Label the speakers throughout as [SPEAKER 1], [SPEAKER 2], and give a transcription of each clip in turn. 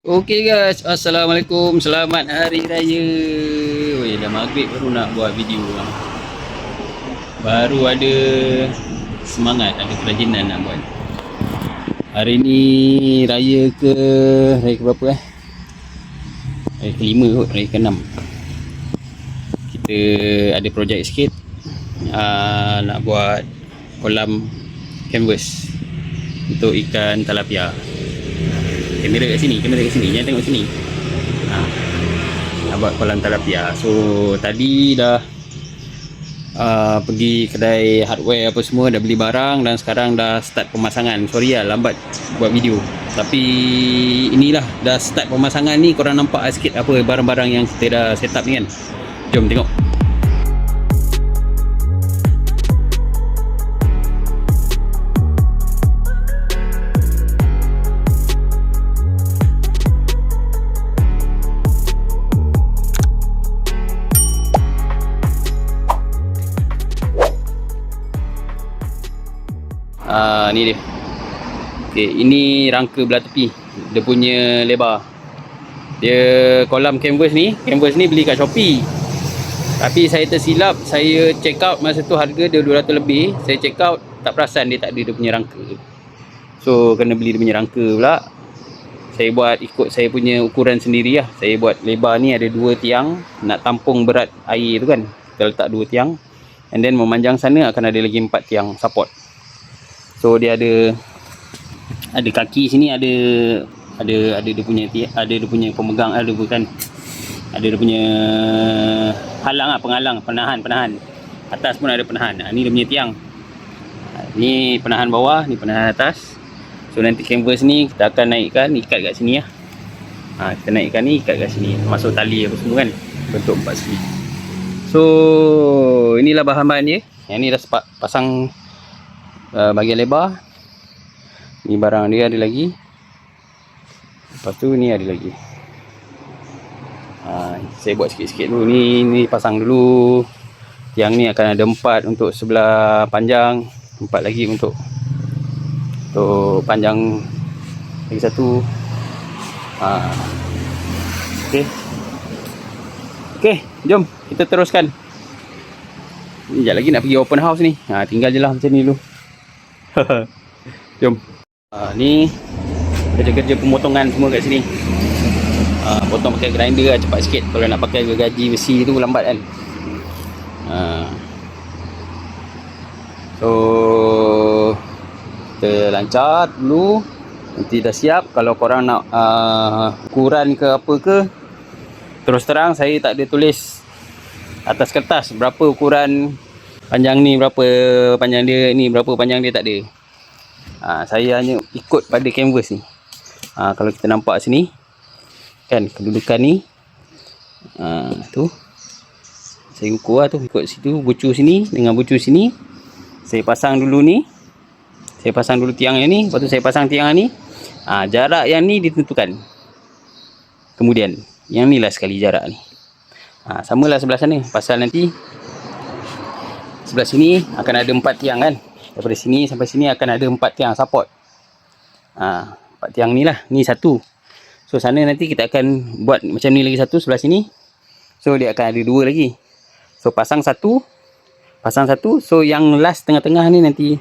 [SPEAKER 1] Okey guys, Assalamualaikum. Selamat Hari Raya. Weh, dah maghrib baru nak buat video. Baru ada semangat, ada kerajinan nak buat. Hari ni raya ke berapa Raya ke-5 kot, raya ke-6. Kita ada projek sikit. Nak buat kolam canvas untuk ikan tilapia. Kamera kat sini, jangan tengok sini. Nak buat kolam tilapia. So tadi dah pergi kedai hardware apa semua, dah beli barang dan sekarang dah start pemasangan. Sorry lah lambat buat video, tapi inilah dah start pemasangan ni. Korang nampak sikit apa barang-barang yang kita dah set up ni kan. Jom tengok. Ni dia. Okey, ini rangka belah tepi. Dia punya lebar. Dia kolam canvas ni beli kat Shopee. Tapi saya tersilap, saya check out masa tu harga dia 200 lebih. Saya check out tak perasan dia tak ada dia punya rangka. So kena beli dia punya rangka pula. Saya buat ikut saya punya ukuran sendiri lah. Saya buat lebar ni ada 2 tiang, nak tampung berat air tu kan. Kita letak 2 tiang. And then memanjang sana akan ada lagi 4 tiang support. So dia ada kaki sini, ada dia punya pemegang, ada dia punya halang lah, penghalang, penahan. Atas pun ada penahan. Ni dia punya tiang. Ni penahan bawah, ni penahan atas. So nanti canvas ni kita akan naikkan, ikat kat sini lah. Kita naikkan ni, ikat kat sini, masuk tali apa semua kan, bentuk 4 segi. So inilah bahan-bahan dia. Yang ni dah pasang bahagian lebar. Ni barang dia ada lagi. Lepas tu ni ada lagi. Saya buat sikit-sikit dulu. Ni pasang dulu. Yang ni akan ada 4 untuk sebelah panjang, 4 lagi untuk panjang lagi satu. Okey, jom kita teruskan. Sekejap lagi nak pergi open house ni. Tinggal je lah macam ni dulu. Jom. Ni kerja-kerja pemotongan semua kat sini. Potong pakai grinder lah, cepat sikit. Kalau nak pakai gergaji besi tu lambat kan. So kita lancar dulu. Nanti dah siap. Kalau korang nak ukuran ke apa ke, terus terang saya tak ada tulis atas kertas berapa ukuran panjang ni, berapa panjang dia ni, berapa panjang dia, tak ada. Saya hanya ikut pada canvas ni. Kalau kita nampak sini kan, kedudukan ni tu saya ukur lah tu, ikut situ, bucu sini dengan bucu sini. Saya pasang dulu ni, saya pasang dulu tiang yang ni, lepas tu saya pasang tiang ni. Jarak yang ni ditentukan kemudian. Yang ni lah sekali jarak ni. Samalah sebelah sana, pasal nanti sebelah sini akan ada 4 tiang kan. Daripada sini sampai sini akan ada 4 tiang support. 4 tiang ni lah, ni satu. So sana nanti kita akan buat macam ni lagi satu sebelah sini. So dia akan ada 2 lagi. So pasang satu. So yang last tengah-tengah ni nanti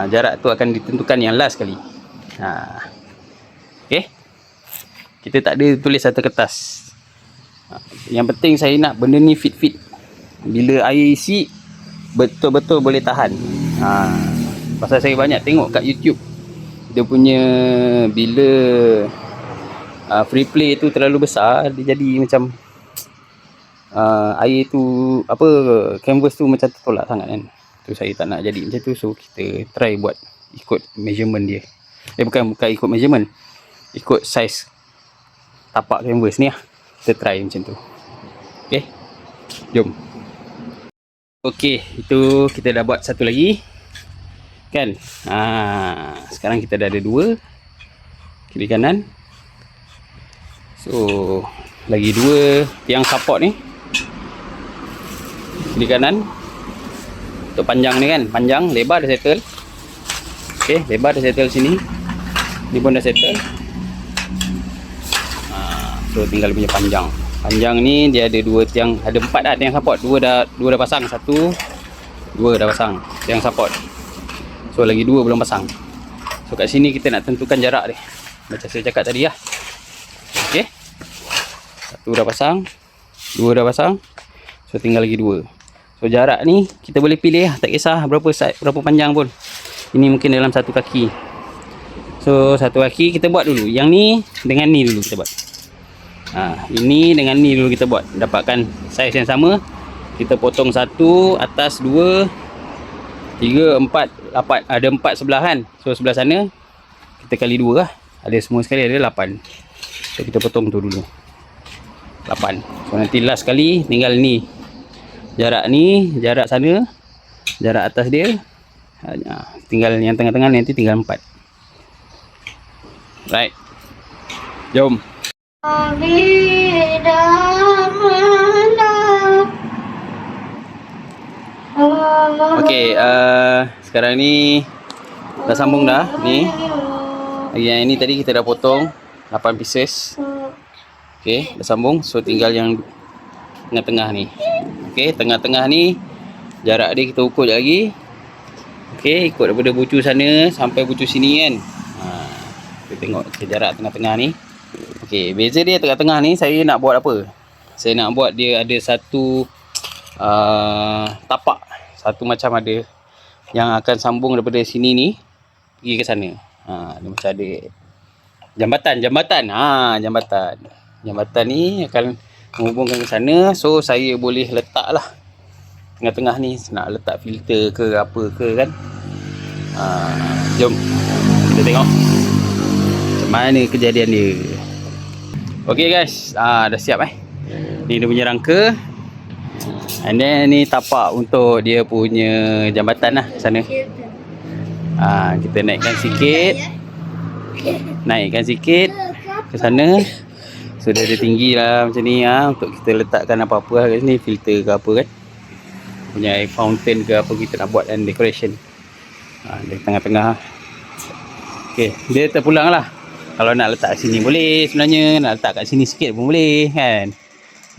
[SPEAKER 1] jarak tu akan ditentukan yang last kali. Okay. Kita tak ada tulis atas kertas. Yang penting saya nak benda ni fit. Bila air isi betul-betul boleh tahan. Pasal saya banyak tengok kat YouTube, dia punya bila free play tu terlalu besar, dia jadi macam air tu apa, canvas tu macam tertolak sangat kan. Tu saya tak nak jadi macam tu. So kita try buat ikut measurement dia. Bukan ikut measurement, ikut size tapak canvas ni lah. Kita try macam tu. Okay, jom. Okey, itu kita dah buat satu lagi kan. Sekarang kita dah ada 2 kiri kanan. So lagi 2 tiang support ni kiri kanan. Untuk panjang ni kan, panjang, lebar dah settle. Okey, lebar dah settle sini. Ni pun dah settle. So tinggal dia punya panjang. Panjang ni dia ada 2 tiang, ada 4 dah tiang support. 2 dah pasang, 1 2 dah pasang tiang support. So lagi 2 belum pasang. So kat sini kita nak tentukan jarak dia. Macam saya cakap tadi lah. Okey. 1 dah pasang, 2 dah pasang. So tinggal lagi 2. So jarak ni kita boleh pilih lah, tak kisah berapa panjang pun. Ini mungkin dalam 1 kaki. So 1 kaki kita buat dulu. Yang ni dengan ni dulu kita buat. Ini dengan ni dulu kita buat. Dapatkan saiz yang sama. Kita potong 1, atas 2, 3, 4, 8. Ada 4 sebelah kan. So sebelah sana kita kali 2 lah. Ada semua sekali ada 8. So kita potong tu dulu 8. So nanti last kali tinggal ni. Jarak ni, jarak sana, jarak atas dia. Tinggal yang tengah-tengah nanti tinggal 4. Right. Jom. Okey, sekarang ni dah sambung dah ni. Yang ini tadi kita dah potong 8 pieces. Okey, dah sambung. So tinggal yang tengah-tengah ni. Okey, tengah-tengah ni jarak dia kita ukur je lagi. Okey, ikut daripada bucu sana sampai bucu sini kan. Kita tengok jarak tengah-tengah ni. Okey, beza dia tengah-tengah ni saya nak buat apa? Saya nak buat dia ada satu tapak. Satu macam ada yang akan sambung daripada sini ni pergi ke sana. Dia macam ada jambatan. Jambatan ni akan menghubungkan ke sana. So saya boleh letak lah tengah-tengah ni, nak letak filter ke apa ke kan. Jom kita tengok macam mana kejadian dia. Ok guys, dah siap ni dia punya rangka. And then ni tapak untuk dia punya jambatan lah sana. Kita naikkan sikit ke sana. So dia ada tinggi lah macam ni untuk kita letakkan apa-apa lah kat sini, filter ke apa kan, punya air fountain ke apa kita nak buat dan decoration. Di tengah-tengah. Okay, dia terpulang lah. Kalau nak letak kat sini boleh sebenarnya, nak letak kat sini sikit pun boleh kan.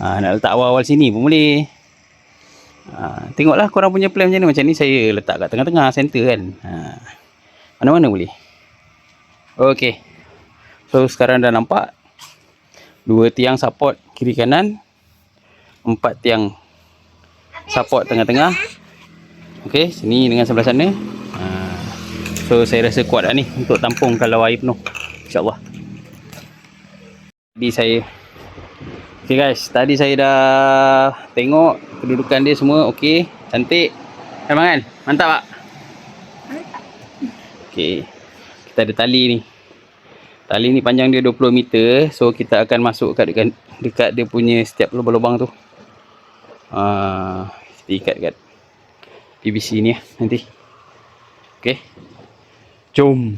[SPEAKER 1] Nak letak awal-awal sini pun boleh. Tengoklah korang punya plan macam ni. Macam ni saya letak kat tengah-tengah center kan. Mana-mana boleh. Okay, so sekarang dah nampak 2 tiang support kiri kanan, 4 tiang support tengah-tengah. Okey, sini dengan sebelah sana. So saya rasa kuat dah ni untuk tampung kalau air penuh, insya-Allah. Jadi saya okey guys, tadi saya dah tengok kedudukan dia semua okey, cantik. Kan? Mantap tak? Okey. Kita ada tali ni. Tali ni panjang dia 20 meter. So kita akan masuk dekat dia punya setiap lubang-lubang tu. Kita ikat kat PVC ni nanti. Okey. Jom.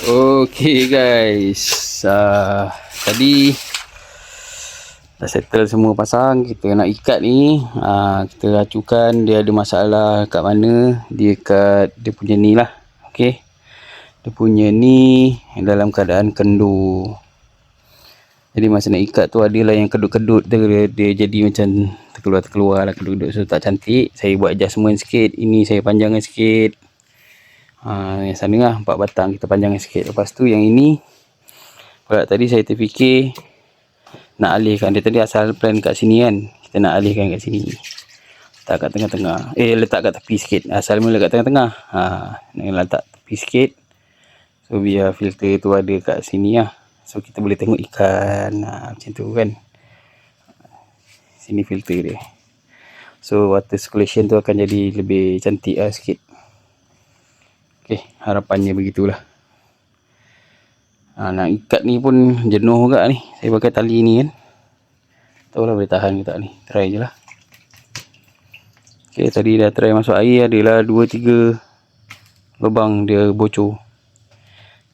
[SPEAKER 1] Okey guys. Tadi dah settle semua pasang. Kita nak ikat ni. Kita acukan dia ada masalah kat mana. Dia kat dia punya ni lah. Okey. Dia punya ni dalam keadaan kendur. Jadi masa nak ikat tu adalah yang kedut-kedut dia jadi macam terkeluar lah kedut-kedut. So tak cantik. Saya buat adjustment sikit. Ini saya panjangkan sikit. Yang sana lah 4 batang kita panjangkan sikit. Lepas tu yang ini pula tadi saya terfikir nak alihkan. Dia tadi asal plan kat sini kan. Kita nak alihkan kat sini. Letak kat tengah-tengah. Letak kat tepi sikit. Asal mula kat tengah-tengah. Nak letak tepi sikit. So biar filter tu ada kat sini lah. So kita boleh tengok ikan. Macam tu kan. Sini filter dia. So water circulation tu akan jadi lebih cantik lah sikit. Okay, harapannya begitulah. Nak ikat ni pun jenuh juga ni. Saya pakai tali ni kan. Tahu lah boleh tahan ke tak ni. Try je lah. Okay, tadi dah try masuk air. Adalah 2-3 lubang dia bocor.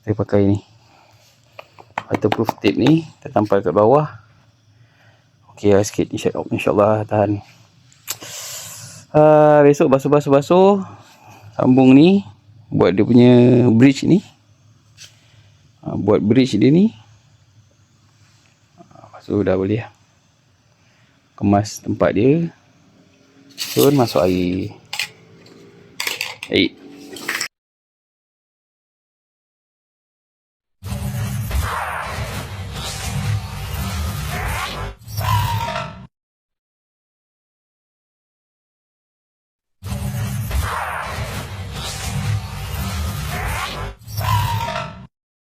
[SPEAKER 1] Saya pakai ni waterproof tape ni. Kita tampal kat bawah. Ok lah sikit. InsyaAllah tahan. Besok basuh. Sambung ni. Buat dia punya bridge ni. Buat bridge dia ni. So dah boleh kemas tempat dia. So masuk air. Baik.